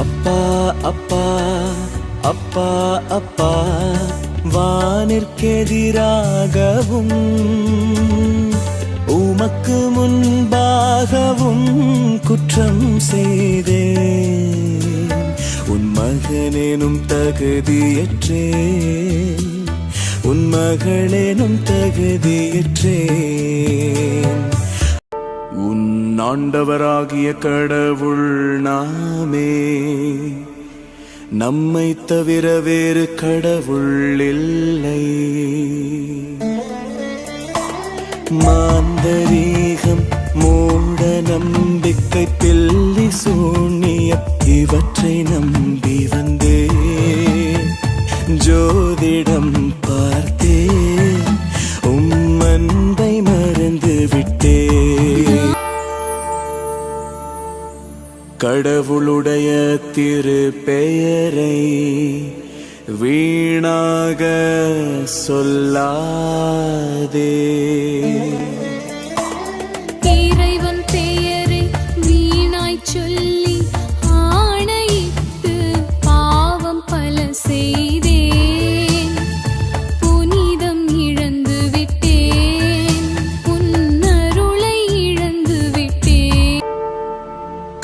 அப்பா அப்பா அப்பா அப்பா வானிற்கெதிராகவும் உமக்கு முன்பாகவும் குற்றம் செய்தேன். உன் மகனேனும் தகுதியற்றேன், உன் மகளேனும் தகுதியற்றேன். உன் ஆண்டவராகிய கடவுள் நாமே, நம்மை தவிர வேறு கடவுள் இல்லை. மாந்தரீகம், மூட நம்பிக்கை, பில்லி சூனியம் இவற்றை நம்பி வந்தே ஜோதிடம் பார்த்தே அன்பை மறந்து விட்டே. கடவுளுடைய திரு பெயரை வீணாக சொல்லாதே. இறைவன் பெயரை வீணாய் சொல்லி ஆணையிட்டு பாவம் பல செய்தேன். புனிதம் இழந்து விட்டேன், உன்னருளை இழந்து விட்டேன்.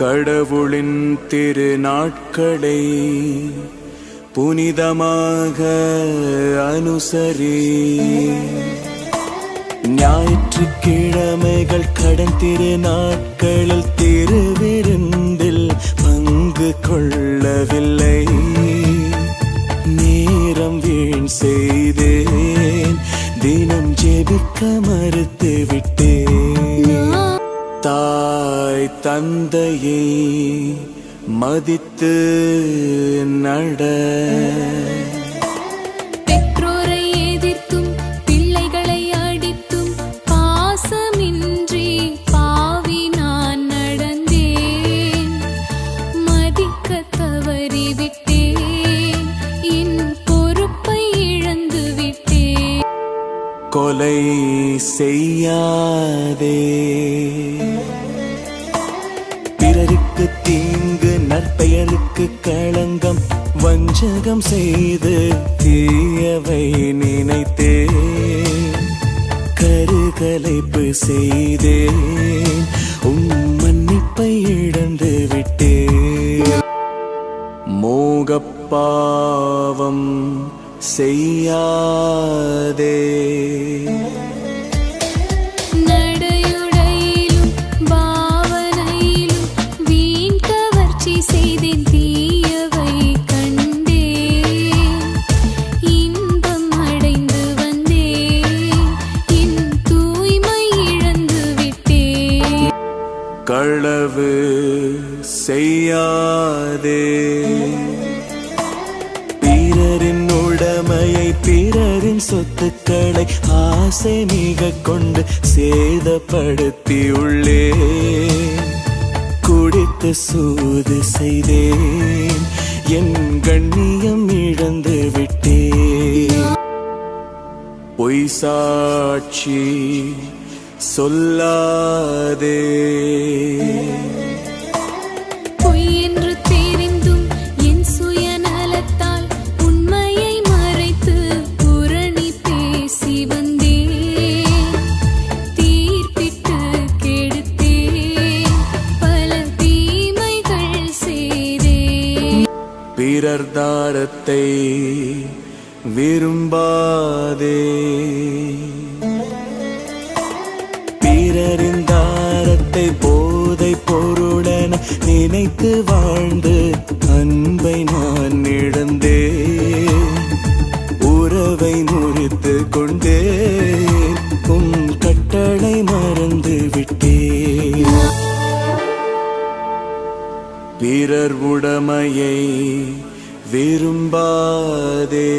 கடவுளின் திரு நாட்களை புனிதமாக அனுசரி. ஞாயிற்றுக்கிழமைகள் கடன் திரு நாட்களில் திருவிருந்தில் பங்கு கொள்ளவில்லை. நேரம் வீண் செய்தேன், தினம் ஜெபிக்க மறுத்து விட்டேன். தாய் தந்தையை மதித்து நட. பெற்றோரை எதிர்த்தும் பிள்ளைகளை அடித்தும் பாசமின்றி பாவி நான் நடந்தேன். மதிக்க தவறிவிட்டேன், என் பொறுப்பை இழந்து விட்டேன். கொலை செய்யாதே. பிறருக்கு தீங்கு, நற்பெயருக்கு களங்கம், வஞ்சகம் செய்து தீயவை நினைத்தே கருகலைப்பு செய்தேன். மன்னிப்பை இழந்து விட்டேன். மோகப்பாவம் செய்யாதே. களவு செய்யாதே. பிறரின் உடைமையை, பிறரின் சொத்துக்களை ஆசை மிக கொண்டு சேதப்படுத்தி உள்ளே. குடித்து சூது செய்தேன், என் கண்ணியம் இழந்து விட்டேன். பொய் சாட்சி சொல்லாதே. பொய் என்று தெரிந்தும் என் சுயநலத்தால் உண்மையை மறைத்து புரணி பேசி வந்தேன். தீர்ப்பிட்டு கெடுத்தேன், பல தீமைகள் செய்தேன். பிறர் தாரத்தை விரும்பாதே. பிறரின் தாரத்தை போதை பொருளென நினைத்து வாழ்ந்து அன்பை நான் இழந்தேன். உறவை முறித்து கொண்டேன், கட்டளை மறந்து விட்டேன். பிறர் உடைமையை விரும்பாதே.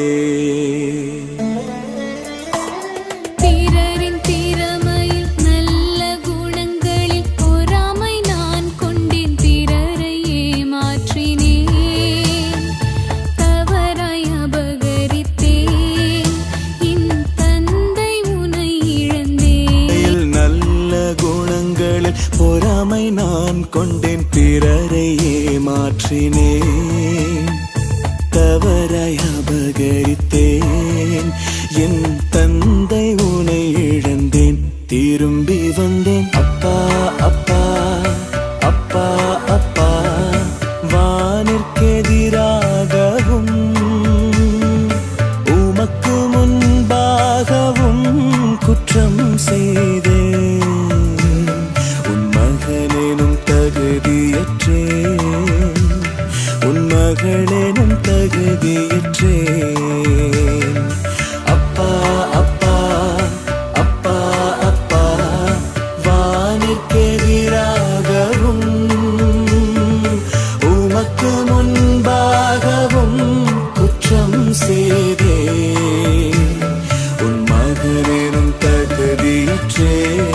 பொறாமை உரிமை நான் கொண்டேன், பிறரை ஏமாற்றினேன், தவறாய் அபகரித்தேன். என் தந்தை உனை இழந்தேன், திரும்பி வந்தேன். அப்பா அப்பா அப்பா அப்பா, வானிற்கெதிராகவும் உமக்கு முன்பாகவும் குற்றம் செய்தேன். உன் மகனேனும் தகுதியற்றேன், உன் மகளேனும் தகுதியற்றேன். அப்பா அப்பா அப்பா அப்பா, வானிற்கெதிராகவும் உமக்கு முன்பாகவும் குற்றம் செய்தேன். உன் மகனேனும் தகுதியற்றேன்,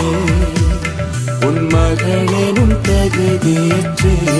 உன் மகளேனும் தகுதியற்றேன்.